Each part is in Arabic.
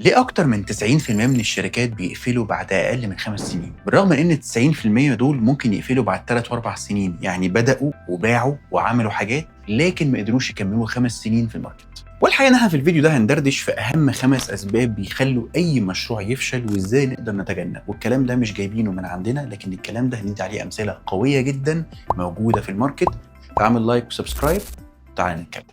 ليه أكتر من 90% من الشركات بيقفلوا بعد أقل من 5 سنين؟ بالرغم من إن 90% دول ممكن يقفلوا بعد 3 و4 سنين، يعني بدأوا وباعوا وعملوا حاجات لكن ما قدروش يكملوا 5 سنين في الماركت. والحقيقة إن إحنا في الفيديو ده هندردش في أهم 5 أسباب بيخلوا أي مشروع يفشل وإزاي نقدر نتجنب، والكلام ده مش جايبينه من عندنا، لكن الكلام ده هندي عليه أمثلة قوية جدا موجودة في الماركت. تعمل لايك وسبسكرايب، تعالى نتكلم.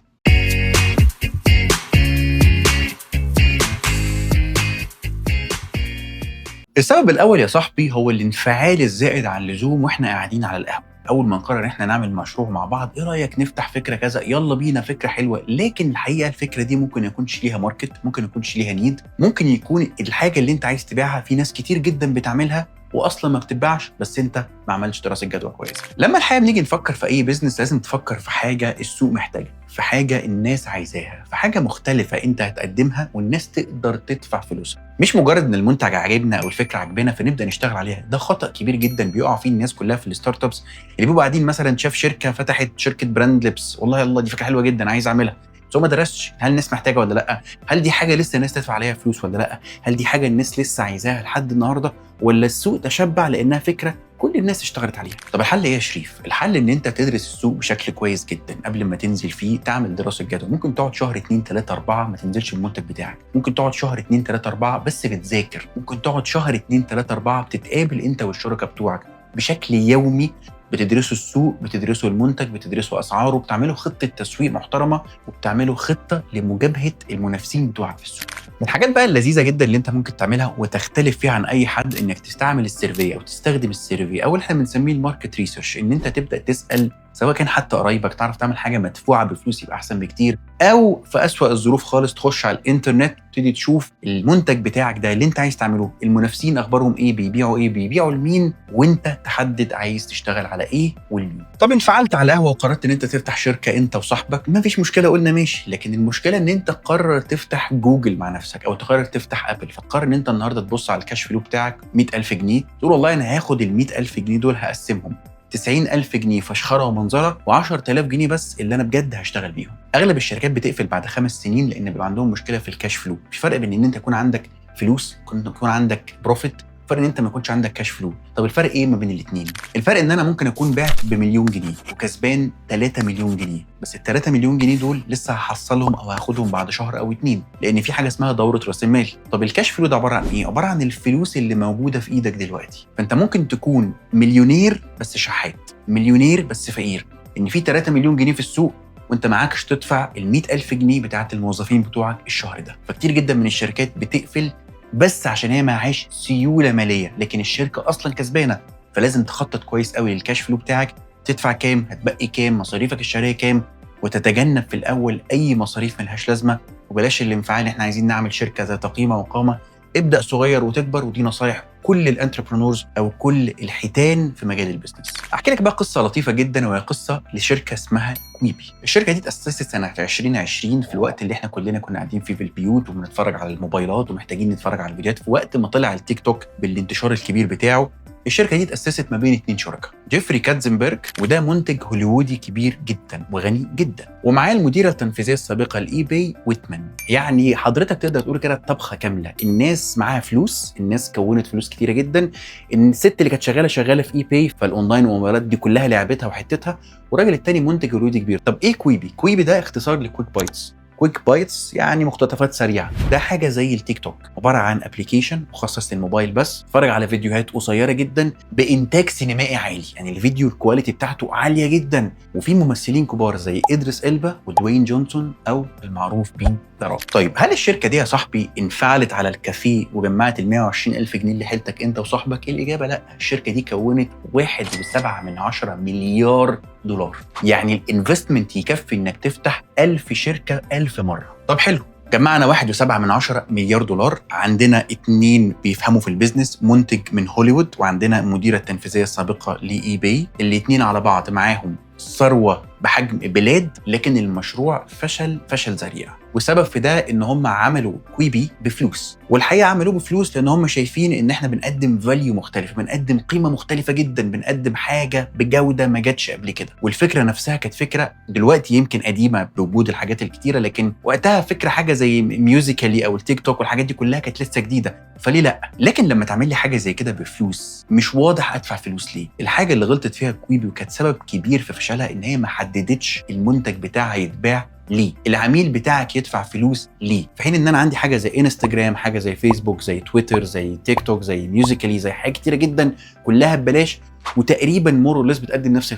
السبب الأول يا صاحبي هو الانفعال الزائد عن اللزوم واحنا قاعدين على القهوة. أول ما نقرر إن احنا نعمل مشروع مع بعض، إيه رأيك نفتح فكرة كذا؟ يلا بينا، فكرة حلوة، لكن الحقيقة الفكرة دي ممكن يكونش ليها ماركت، ممكن يكونش ليها نيد، ممكن يكون الحاجة اللي أنت عايز تبيعها في ناس كتير جدا بتعملها واصلا ما بتتباعش، بس انت ما عملتش دراسه جدوى كويسه. لما الحقيقه بنيجي نفكر في اي بزنس لازم تفكر في حاجه السوق محتاجها، في حاجه الناس عايزاها، في حاجه مختلفه انت هتقدمها والناس تقدر تدفع فلوسها. مش مجرد ان المنتج عجبنا او الفكره عجبنا فنبدا نشتغل عليها. ده خطا كبير جدا بيقع فيه الناس كلها في الستارت ابس، اللي بيبقوا قاعدين مثلا شاف شركه فتحت شركه براند لبس، والله يلا دي فكره حلوه جدا عايز اعملها، بس هو ما درسش هل الناس محتاجه ولا لا، هل دي حاجه لسه الناس تدفع عليها فلوس ولا لا، هل دي حاجه الناس لسه عايزاها لحد النهارده، ولا السوق تشبع لانها فكره كل الناس اشتغلت عليها. طب الحل ايه يا شريف؟ الحل ان انت تدرس السوق بشكل كويس جدا قبل ما تنزل فيه، تعمل دراسه جدوى. ممكن تقعد شهر 2 3 4 ما تنزلش المنتج بتاعك، ممكن تقعد شهر 2 3 4 بس بتذاكر، ممكن تقعد شهر 2 3 4 بتتقابل انت والشركاء بتوعك بشكل يومي، بتدرسوا السوق، بتدرسوا المنتج، بتدرسوا اسعاره، بتعملوا خطه تسويق محترمه، وبتعملوا خطه لمجابهه المنافسين بتوعك في السوق. من الحاجات بقى اللذيذه جدا اللي انت ممكن تعملها وتختلف فيها عن اي حد، انك تستعمل السيرفي او تستخدم السيرفي او اللي احنا بنسميه الماركت ريسيرش. ان انت تبدا تسال، سواء كان حتى قرايبك، تعرف تعمل حاجه مدفوعه بفلوس يبقى احسن بكتير، او في اسوأ الظروف خالص تخش على الانترنت تبتدي تشوف المنتج بتاعك ده اللي انت عايز تعمله، المنافسين اخبارهم ايه، بيبيعوا ايه، بيبيعوا لمين، وانت تحدد عايز تشتغل على ايه والمين. طب انفعلت على القهوه وقررت ان انت تفتح شركه انت وصاحبك، ما فيش مشكله، قلنا ماشي، لكن المشكله ان انت قرر تفتح جوجل مع نفسك او تقرر تفتح ابل، فتقرر ان انت النهارده تبص على الكاش فلو بتاعك 100,000 جنيه، تقول والله انا هاخد ال 100,000 جنيه دول هقسمهم 90,000 جنيه فشخره ومنظره و10,000 جنيه بس اللي انا بجد هشتغل بيهم. اغلب الشركات بتقفل بعد 5 سنين لان بيبقى عندهم مشكله في الكاش فلو. في فرق بين ان انت يكون عندك فلوس، يكون عندك بروفيت، فرق ان انت ما يكونش عندك كاش فلو. طب الفرق ايه ما بين الاثنين؟ الفرق ان انا ممكن اكون بعت بمليون جنيه وكسبان 3 مليون جنيه، بس ال 3 مليون جنيه دول لسه هحصلهم او هاخدهم بعد شهر او 2، لان في حاجه اسمها دوره راس المال. طب الكاش فلو ده عباره عن ايه؟ عباره عن الفلوس اللي موجوده في ايدك دلوقتي. فانت ممكن تكون مليونير بس شحات، مليونير بس فقير، ان في 3 مليون جنيه في السوق وانت معاكش تدفع ال 100,000 جنيه بتاعت الموظفين بتوعك الشهر ده. فكتير جدا من الشركات بتقفل بس عشان هي معهاش سيوله ماليه، لكن الشركه اصلا كسبانه. فلازم تخطط كويس قوي للكاش فلو بتاعك، تدفع كام، هتبقي كام، مصاريفك الشهريه كام، وتتجنب في الاول اي مصاريف ملهاش لازمه. وبلاش الانفعال، احنا عايزين نعمل شركه ذات قيمه وقامه. ابدا صغير وتكبر، ودي نصايح كل الانتربرونورز او كل الحيتان في مجال البيزنس. احكي لك بقى قصه لطيفه جدا، وهي قصه لشركه اسمها كويبي. الشركه دي اتاسست سنه 2020 في الوقت اللي احنا كلنا كنا قاعدين فيه في البيوت وبنتفرج على الموبايلات ومحتاجين نتفرج على الفيديوهات، في وقت ما طلع التيك توك بالانتشار الكبير بتاعه. الشركه دي اتاسست ما بين 2 شركاء، جيفري كاتزنبرج، وده منتج هوليوودي كبير جدا وغني جدا، ومعاه المديره التنفيذيه السابقه لاي باي ويتمان. يعني حضرتك تقدر تقول كده طبخه كامله. الناس معاها فلوس، الناس كونت فلوس كتيره جدا، الست اللي كانت شغاله في اي باي، فالاونلاين والموبايلات دي كلها لعبتها وحتتها، والراجل التاني منتج هوليوودي كبير. طب ايه كويبي؟ كويبي ده اختصار لكويك بايتس. كويك بايتس يعني مقتطفات سريعه. ده حاجه زي التيك توك، عباره عن ابلكيشن مخصص للموبايل بس، اتفرج على فيديوهات قصيره جدا بانتاج سينمائي عالي، يعني الفيديو الكواليتي بتاعته عاليه جدا، وفي ممثلين كبار زي ادريس إلبا ودوين جونسون او المعروف بيه ذا روك. طيب هل الشركه دي يا صاحبي انفعلت على الكافيه وجمعت ال 120,000 جنيه اللي حيلتك انت وصاحبك؟ الاجابه لا. الشركه دي كونت 1.7 مليار دولار، يعني الانفستمنت يكفي انك تفتح 1000 شركه 1000 مره. طب حلو، جمعنا 1.7 مليار دولار، عندنا 2 بيفهموا في البيزنس، منتج من هوليوود وعندنا المديره التنفيذيه السابقه لاي باي، الاتنين على بعض معاهم ثروه بحجم بلاد، لكن المشروع فشل ذريع. والسبب في ده ان هم عملوا كويبي بفلوس، والحقيقه عملوه بفلوس لان هم شايفين ان احنا بنقدم فاليو مختلف، بنقدم قيمه مختلفه جدا، بنقدم حاجه بجوده ما جاتش قبل كده. والفكره نفسها كانت فكره دلوقتي يمكن قديمه بوجود الحاجات الكتيره، لكن وقتها فكره حاجه زي ميوزيكالي او التيك توك والحاجات دي كلها كانت لسه جديده، فليه لا؟ لكن لما تعمل لي حاجه زي كده بفلوس مش واضح ادفع فلوس ليه. الحاجه اللي غلطت فيها كويبي وكانت سبب كبير في فشلها ان هي ما حددتش المنتج بتاعها يتباع ليه، العميل بتاعك يدفع فلوس ليه، في حين ان انا عندي حاجه زي انستجرام، حاجه زي فيسبوك، زي تويتر، زي تيك توك، زي ميوزيكالي، زي حاجات كتيره جدا كلها ببلاش وتقريبا مور وليس بتقدم نفس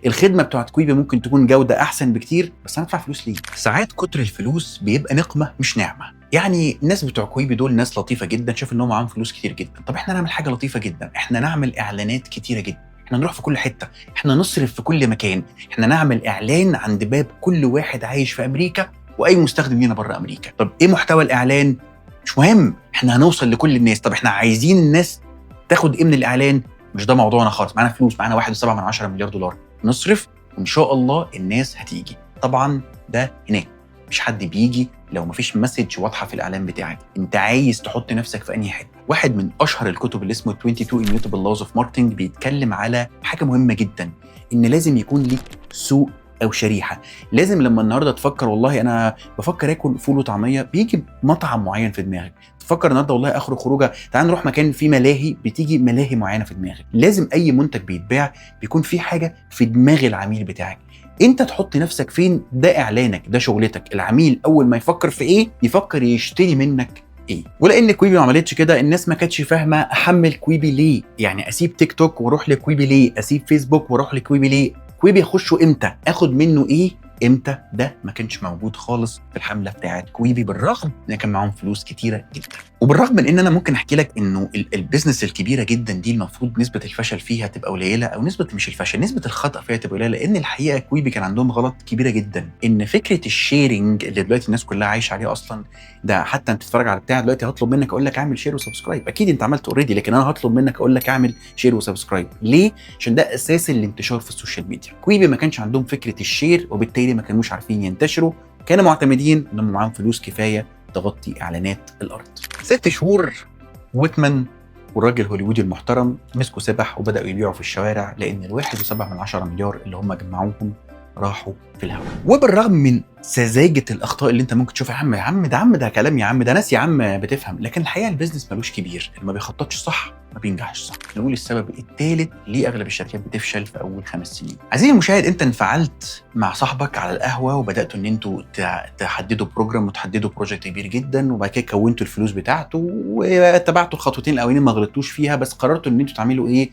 الخدمه بتاعت كويبي ممكن تكون جوده احسن بكتير، بس انا ادفع فلوس ليه؟ ساعات كتر الفلوس بيبقى نقمه مش نعمه. يعني الناس بتوع كويبي دول ناس لطيفه جدا، شايف انهم معاهم فلوس كتير جدا، طب احنا نعمل حاجه لطيفه جدا، احنا نعمل اعلانات كتيره جدا، احنا نروح في كل حته، احنا نصرف في كل مكان، احنا نعمل اعلان عند باب كل واحد عايش في امريكا واي مستخدم لينا بره امريكا. طب ايه محتوى الاعلان؟ مش مهم، احنا هنوصل لكل الناس. طب احنا عايزين الناس تاخد ايه من الاعلان؟ مش ده موضوعنا خالص، معانا فلوس، معانا 1.7 مليار دولار، نصرف وان شاء الله الناس هتيجي. طبعا ده هناك مش حد بيجي لو مفيش مسج واضحه في الاعلان بتاعك. انت عايز تحط نفسك في انهي حته؟ واحد من اشهر الكتب اللي اسمه 22 Immutable Laws of Marketing بيتكلم على حاجه مهمه جدا، ان لازم يكون ليك سوق او شريحه. لازم لما النهارده تفكر والله انا بفكر اكل فول وطعميه، بيجي مطعم معين في دماغك. تفكر النهارده والله اخرج خروجه تعال نروح مكان فيه ملاهي، بتيجي ملاهي معينه في دماغك. لازم اي منتج بيتباع بيكون فيه حاجه في دماغ العميل بتاعك، انت تحط نفسك فين، ده اعلانك، ده شغلتك. العميل اول ما يفكر في ايه يفكر يشتري منك ايه. ولان كويبي ما عملتش كده، الناس ما كانتش فاهمه احمل كويبي ليه، يعني اسيب تيك توك واروح لكويبي ليه، اسيب فيسبوك واروح لكويبي ليه، كويبي اخشه امتى، اخد منه ايه امتى. ده ما كانش موجود خالص في الحمله بتاعت كويبي، بالرغم ان كان معاهم فلوس كتيره جدا. وبالرغم من ان انا ممكن احكي لك انه البيزنس الكبيره جدا دي المفروض نسبه الفشل فيها تبقى قليله، او نسبه مش الفشل، نسبه الخطا فيها تبقى قليله، لان الحقيقه كويبي كان عندهم غلط كبيره جدا، ان فكره الشيرنج اللي دلوقتي الناس كلها عايشه عليه اصلا. ده حتى انت تتفرج على بتاع دلوقتي هطلب منك اقول لك اعمل شير وسبسكرايب، اكيد انت عملت اوريدي، لكن انا هطلب منك اقول لك اعمل شير وسبسكرايب ليه؟ عشان ده اساس الانتشار في السوشيال ميديا. كويبي ما كانش عندهم فكره الشير، وبالتالي ما كانوش عارفين ينتشروا، كانوا معتمدين انهم معاهم فلوس كفايه تغطي اعلانات الارض. 6 شهور ويتمان والراجل الهوليوودي المحترم مسكوا سبح وبداوا يبيعوا في الشوارع، لان ال1.7 مليار اللي هم جمعوهم راحوا في الهواء. وبالرغم من سذاجه الاخطاء اللي انت ممكن تشوفها، يا عم ده كلام، يا عم ده ناس، يا عم بتفهم، لكن الحقيقه البيزنس ملوش كبير، اللي ما بيخططش صح ما بينجحش صح. نقول السبب الثالث ليه اغلب الشركات بتفشل في اول 5 سنين. عزيزي المشاهد، انت انفعلت مع صاحبك على القهوه وبداتوا ان انتوا تحددوا بروجرام وتحددوا بروجكت كبير جدا، وبعد كده كونتوا الفلوس بتاعته واتبعتوا الخطوتين الاولين ما غلطتوش فيها، بس قررتوا ان انتوا تعملوا ايه؟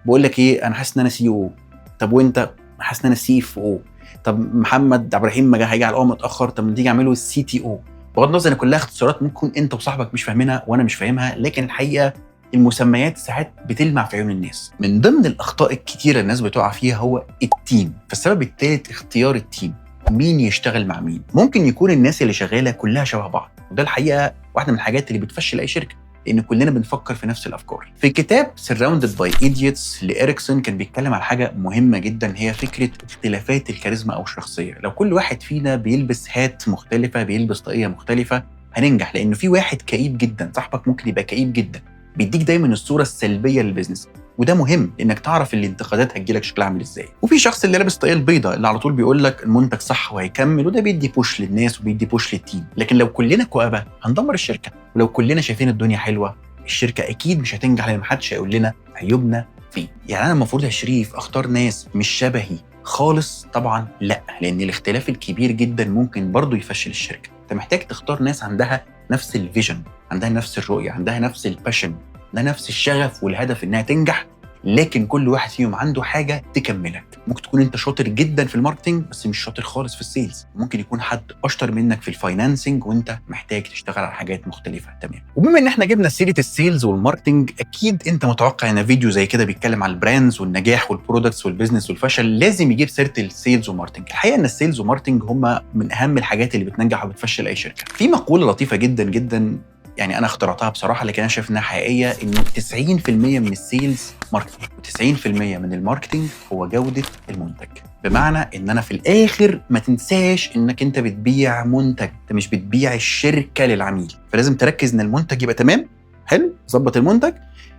بقول لك ايه، انا حاسس ان انا سي او. طب وانت؟ حاسس ان انا سي اف او. طب محمد عبد الرحيم ما هيجي على الاول متاخر، طب ما تيجي اعمله السي تي او. بغض النظر ان كلها اختصارات ممكن انت وصاحبك مش فاهمينها وانا مش فاهمها، لكن الحقيقه المسميات ساعات بتلمع في عيون الناس. من ضمن الاخطاء الكتيره الناس بتقع فيها هو التيم. فالسبب الثالث اختيار التيم، مين يشتغل مع مين. ممكن يكون الناس اللي شغاله كلها شبه بعض، وده الحقيقه واحده من الحاجات اللي بتفشل اي شركه، لان كلنا بنفكر في نفس الافكار. في كتاب Surrounded by Idiots لإريكسون كان بيتكلم على حاجه مهمه جدا، هي فكره اختلافات الكاريزما او الشخصيه. لو كل واحد فينا بيلبس هات مختلفه، بيلبس طاقيه مختلفه، هننجح. لانه في واحد كئيب جدا، صاحبك ممكن يبقى كئيب جدا، بيديك دايما الصوره السلبيه للبيزنس، وده مهم انك تعرف الانتقادات هتجيلك شكلها عامل ازاي. وفي شخص اللي لابس طاقيه البيضاء اللي على طول بيقول لك المنتج صح وهيكمل، وده بيدي بوش للناس وبيدي بوش للتيم. لكن لو كلنا كؤابه هندمر الشركه، ولو كلنا شايفين الدنيا حلوه الشركه اكيد مش هتنجح، لان محدش هيقول لنا عيوبنا فيه. يعني انا المفروض يا شريف اختار ناس مش شبهي خالص؟ طبعا لا، لان الاختلاف الكبير جدا ممكن برضو يفشل الشركه. انت محتاج تختار ناس عندها نفس الفيجن، عندها نفس الرؤيه، عندها نفس الباشن، ده نفس الشغف والهدف انها تنجح، لكن كل واحد فيهم عنده حاجه تكملك. ممكن تكون انت شاطر جدا في الماركتنج بس مش شاطر خالص في السيلز، ممكن يكون حد اشطر منك في الفاينانسنج وانت محتاج تشتغل على حاجات مختلفه تمام. وبما ان احنا جبنا سيره السيلز والماركتنج، اكيد انت متوقع ان فيديو زي كده بيتكلم على البراندز والنجاح والبرودكتس والبيزنس والفشل لازم يجيب سيره السيلز والماركتنج. الحقيقه ان السيلز والماركتنج هم من اهم الحاجات اللي بتنجح وبتفشل اي شركه. في مقوله لطيفه جدا جدا يعني انا اخترعتها بصراحه، لكن انا شايف انها حقيقيه، انه 90% من السيلز ماركتنج، و90% من الماركتنج هو جوده المنتج. بمعنى ان انا في الاخر ما تنساش انك انت بتبيع منتج، انت مش بتبيع الشركه للعميل. فلازم تركز ان المنتج يبقى تمام، حلو، ظبط المنتج.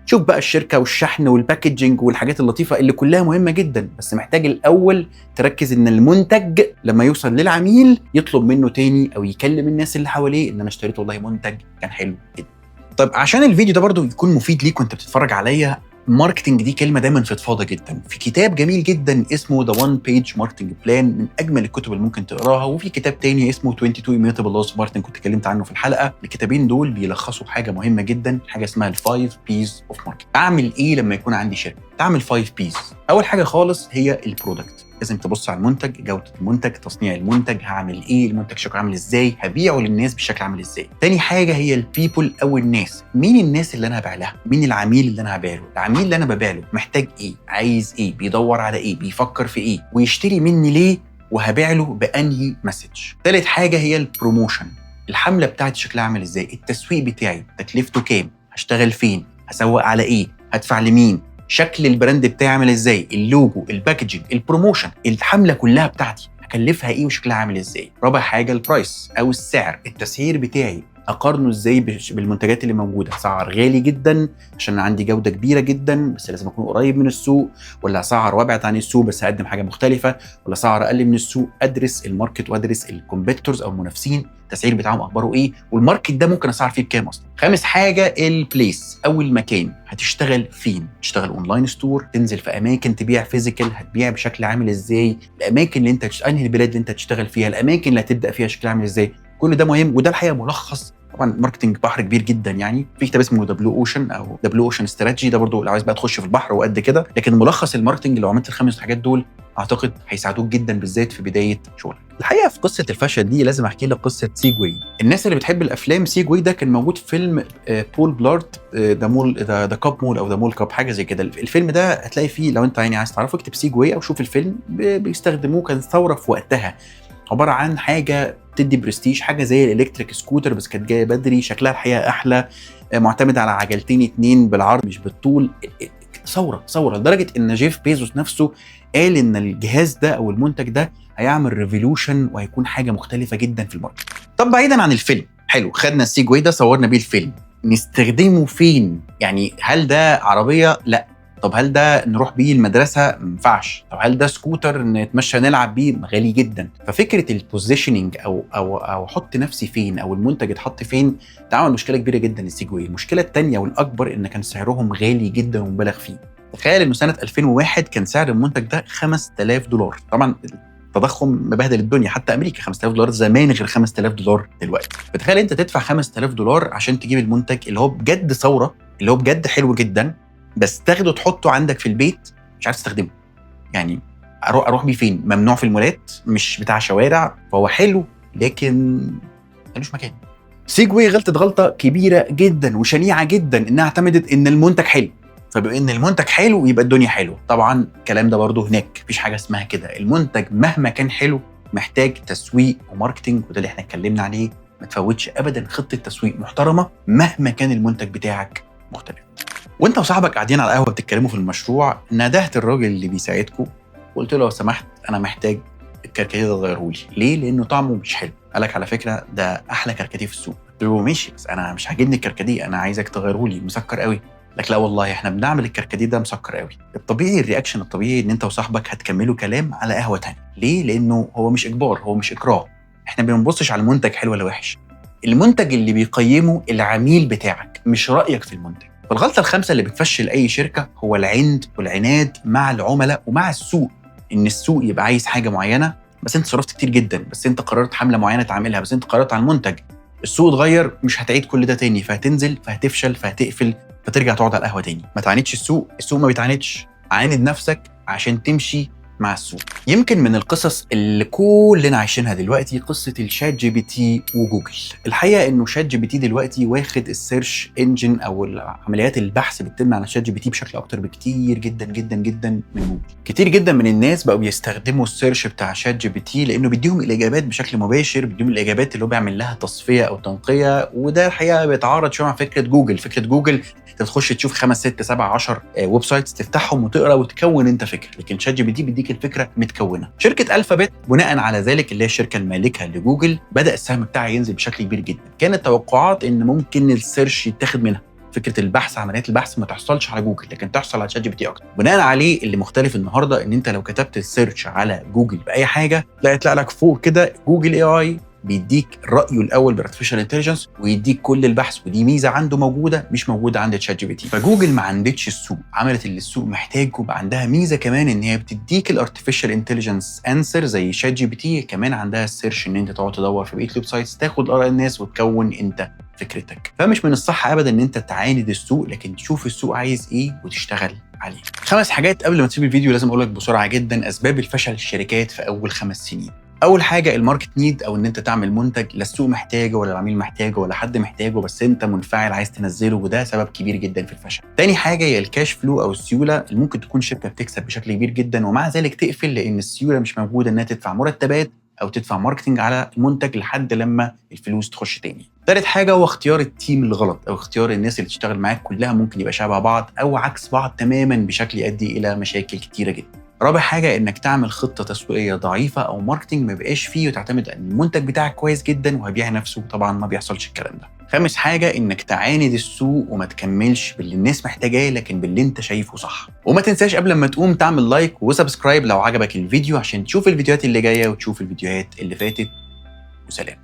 شوف بقى الشركه والشحن والباكجينج والحاجات اللطيفه اللي كلها مهمه جدا، بس محتاج الاول تركز ان المنتج لما يوصل للعميل يطلب منه تاني او يكلم الناس اللي حواليه ان انا اشتريت والله منتج كان حلو جدا. طيب عشان الفيديو ده برضو يكون مفيد ليك وانت بتتفرج عليا، ماركتنج دي كلمه دايما فضفاضه جدا. في كتاب جميل جدا اسمه ذا وان بيج ماركتنج بلان، من اجمل الكتب اللي ممكن تقراها. وفي كتاب تاني اسمه 22 immutable laws of marketing كنت اتكلمت عنه في الحلقه. الكتابين دول بيلخصوا حاجه مهمه جدا، حاجه اسمها الفايف بيز اوف ماركتنج. اعمل ايه لما يكون عندي شركه؟ تعمل 5 بيز. اول حاجه خالص هي البرودكت، لازم تبص على المنتج، جوده المنتج، تصنيع المنتج، هعمل ايه، المنتج شكله عامل ازاي، هبيعه للناس بشكل عامل ازاي. تاني حاجه هي البيبل او الناس، مين الناس اللي انا هبيع لها، مين العميل اللي انا هبيع له، العميل اللي انا ببيع له محتاج ايه، عايز ايه، بيدور على ايه، بيفكر في ايه، ويشتري مني ليه، وهبيع له بانهي مسج. تالت حاجه هي البروموشن، الحمله بتاعتي شكلها عامل ازاي، التسويق بتاعي تكلفته كام، هشتغل فين، هسوق على ايه، هدفع لمين، شكل البراند بتاعي عامل ازاي، اللوجو، الباكجينج، البروموشن، الحمله كلها بتاعتي هكلفها ايه وشكلها عامل ازاي. رابع حاجه البرايس او السعر، التسعير بتاعي اقارنه ازاي بالمنتجات اللي موجوده، اسعر غالي جدا عشان عندي جوده كبيره جدا بس لازم اكون قريب من السوق، ولا اسعر وابعد عن السوق بس اقدم حاجه مختلفه، ولا اسعر اقل من السوق. ادرس الماركت وادرس الكومبيتورز او المنافسين، التسعير بتاعهم اخباره ايه، والماركت ده ممكن اسعر فيه بكام اصلا. خامس حاجه البليس او المكان، هتشتغل فين، تشتغل اونلاين ستور، تنزل في اماكن تبيع فيزيكال، هتبيع بشكل عامل ازاي، الاماكن اللي انت انهي البلاد اللي انت هتشتغل فيها، الاماكن اللي هتبدا فيها شكلها عامل ازاي. كل ده مهم، وده الحقيقه ملخص. طبعا الماركتنج بحر كبير جدا، يعني في كتاب اسمه ذا بلو اوشن او ذا بلو اوشن استراتيجي، ده برضو لو عايز بقى تخش في البحر وقد كده. لكن ملخص الماركتنج لو عملت الخمس حاجات دول اعتقد هيساعدوك جدا بالذات في بدايه شغلك. الحقيقه في قصه الفشل دي لازم احكي لك قصه سيجواي. الناس اللي بتحب الافلام، سيجواي ده كان موجود في فيلم بول بلارت، ذا مول ذا كاب مول او ذا مول كاب، حاجه زي كده. الفيلم ده هتلاقي فيه، لو انت يعني عايز تعرفه اكتب سيجواي او شوف الفيلم، بيستخدموه، كان ثوره في وقتها. عباره عن حاجه تدي برستيج، حاجه زي الالكتريك سكوتر بس كانت جايه بدري، شكلها الحقيقه احلى، معتمد على عجلتين 2 بالعرض مش بالطول. ثوره لدرجه ان جيف بيزوس نفسه قال ان الجهاز ده او المنتج ده هيعمل ريفولوشن وهيكون حاجه مختلفه جدا في الماركت. طب بعيدا عن الفيلم، حلو، خدنا السيجواي ده صورنا بيه الفيلم، نستخدمه فين؟ يعني هل ده عربيه؟ لا. طب هل ده نروح بيه المدرسه؟ ما ينفعش. طب هل ده سكوتر نتمشى نلعب بيه؟ غالي جدا. ففكره البوزيشننج او احط نفسي فين، او المنتج اتحط فين، ده عمل مشكله كبيره جدا للسيجواي. المشكله الثانيه والاكبر ان كان سعرهم غالي جدا ومبالغ فيه. تخيل انه سنه 2001 كان سعر المنتج ده $5000. طبعا التضخم مبهدل الدنيا، حتى امريكا $5000 زمان غير $5000 دلوقتي. فتخيل انت تدفع $5000 عشان تجيب المنتج اللي هو بجد ثوره، اللي هو بجد حلو جدا، بس تاخده تحطه عندك في البيت مش عارف تستخدمه. يعني اروح بيه فين؟ ممنوع في المولات، مش بتاع شوارع، فهو حلو لكن ملوش مكان. سيجواي غلطت غلطه كبيره جدا وشنيعه جدا، انها اعتمدت ان المنتج حلو، فبما ان المنتج حلو يبقى الدنيا حلوه. طبعا الكلام ده برضه هناك مفيش حاجه اسمها كده. المنتج مهما كان حلو محتاج تسويق وماركتنج، وده اللي احنا اتكلمنا عليه. ما تفوتش ابدا خطه تسويق محترمه مهما كان المنتج بتاعك مختلف. وانت وصاحبك قاعدين على القهوه بتتكلموا في المشروع، ندهت الراجل اللي بيساعدكم وقلت له لو سمحت انا محتاج الكركديه ده تغيره لي، ليه؟ لانه طعمه مش حلو. قالك على فكره ده احلى كركديه في السوق. قلت له ماشي بس انا مش عاجبني الكركديه، انا عايزك تغيره لي، مسكر قوي. لك لا والله احنا بنعمل الكركديه ده مسكر قوي. الطبيعي الرياكشن الطبيعي ان انت وصاحبك هتكملوا كلام على قهوه ثانيه. ليه؟ لانه هو مش اجبار، هو مش اكراه. احنا ما بنبصش على المنتج حلو ولا وحش، المنتج اللي بيقيمه العميل بتاعك مش رايك في المنتج. فالغلطه الخامسه اللي بتفشل اي شركه هو العند والعناد مع العملاء ومع السوق. ان السوق يبقى عايز حاجه معينه بس انت صرفت كتير جدا، بس انت قررت حمله معينه تعملها، بس انت قررت على المنتج. السوق اتغير، مش هتعيد كل ده تاني، فهتنزل، فهتفشل، فهتقفل، فترجع تقعد على القهوه تاني. ما تعاندش السوق، السوق ما بيتعاندش. عاند نفسك عشان تمشي مع السوق. يمكن من القصص اللي كلنا عايشينها دلوقتي قصه الشات جي بي تي وجوجل. الحقيقه انه شات جي بي تي دلوقتي واخد السيرش انجن او عمليات البحث بتتم على شات جي بي تي بشكل اكتر بكتير جدا جدا جدا من جوجل. كتير جدا من الناس بقوا بيستخدموا السيرش بتاع شات جي بي تي لانه بيديهم الاجابات بشكل مباشر، بيديهم الاجابات اللي هو بيعمل لها تصفيه او تنقيه، وده الحقيقه بيتعارض شويه مع فكره جوجل. فكره جوجل انت بتخش تشوف 5 6 7 10 ويب سايتس تفتحهم وتقرا وتكون انت فكره، لكن شات جي بي تي بيديك الفكره متكونه. شركه الفابت بناء على ذلك اللي هي الشركه المالكه لجوجل بدا السهم بتاعها ينزل بشكل كبير جدا. كانت توقعات ان ممكن السيرش يتاخد منها، فكره البحث، عمليات البحث ما تحصلش على جوجل لكن تحصل على شات جي بي تي اكتر. بناء عليه اللي مختلف النهارده ان انت لو كتبت السيرش على جوجل باي حاجه تلاقي يطلع لك فوق كده جوجل اي اي بيديك رايه الاول بالارتفيشال انتليجنس ويديك كل البحث، ودي ميزه عنده موجوده مش موجوده عند شات جي بي تي. فجوجل ما عندتش السوق، عملت اللي السوق محتاجه، وبقى عندها ميزه كمان ان هي بتديك الارتفيشال انتليجنس انسر زي شات جي بي تي. كمان عندها السيرش ان انت تقعد تدور في بقيه الويب سايتس تاخد اراء الناس وتكون انت فكرتك. فمش من الصح ابدا ان انت تعاند السوق، لكن تشوف السوق عايز ايه وتشتغل عليه. 5 حاجات قبل ما تسيب الفيديو لازم اقول لك بسرعه جدا اسباب الفشل الشركات في اول 5 سنين. اول حاجه الماركت نيد، او ان انت تعمل منتج لا السوق محتاجه ولا العميل محتاجه ولا حد محتاجه، بس انت منفعل عايز تنزله، وده سبب كبير جدا في الفشل. تاني حاجه هي الكاش فلو او السيوله، اللي ممكن تكون شركه بتكسب بشكل كبير جدا ومع ذلك تقفل لان السيوله مش موجوده انها تدفع مرتبات او تدفع ماركتنج على المنتج لحد لما الفلوس تخش تاني. تالت حاجه هو اختيار التيم الغلط، او اختيار الناس اللي تشتغل معاك كلها ممكن يبقى شبه بعض او عكس بعض تماما بشكل يؤدي الى مشاكل كتيره جدا. رابع حاجه انك تعمل خطه تسويقيه ضعيفه او ماركتنج ما يبقاش فيه وتعتمد ان المنتج بتاعك كويس جدا وهيبيع نفسه، طبعا ما بيحصلش الكلام ده. خامس حاجه انك تعاند السوق وما تكملش باللي الناس محتاجاه لكن باللي انت شايفه صح. وما تنساش قبل ما تقوم تعمل لايك وسبسكرايب لو عجبك الفيديو عشان تشوف الفيديوهات اللي جايه وتشوف الفيديوهات اللي فاتت. وسلام.